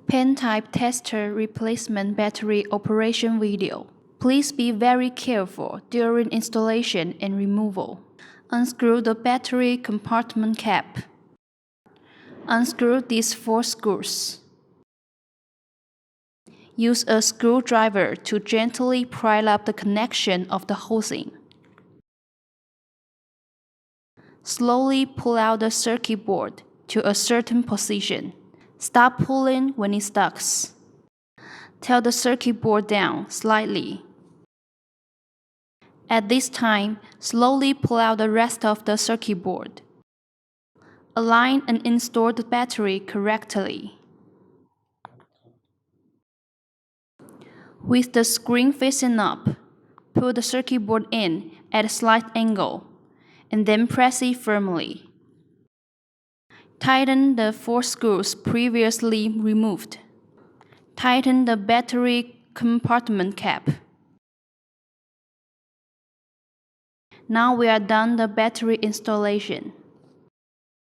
Pen type tester replacement battery operation video. Please be very careful during installation and removal. Unscrew the battery compartment cap. Unscrew these 4 screws. Use a screwdriver to gently pry up the connection of the housing. Slowly pull out the circuit board to a certain position. Stop pulling when it stucks. Tilt the circuit board down slightly. At this time, slowly pull out the rest of the circuit board. Align and install the battery correctly. With the screen facing up, pull the circuit board in at a slight angle, and then press it firmly. Tighten the 4 screws previously removed. Tighten the battery compartment cap. Now we are done the battery installation.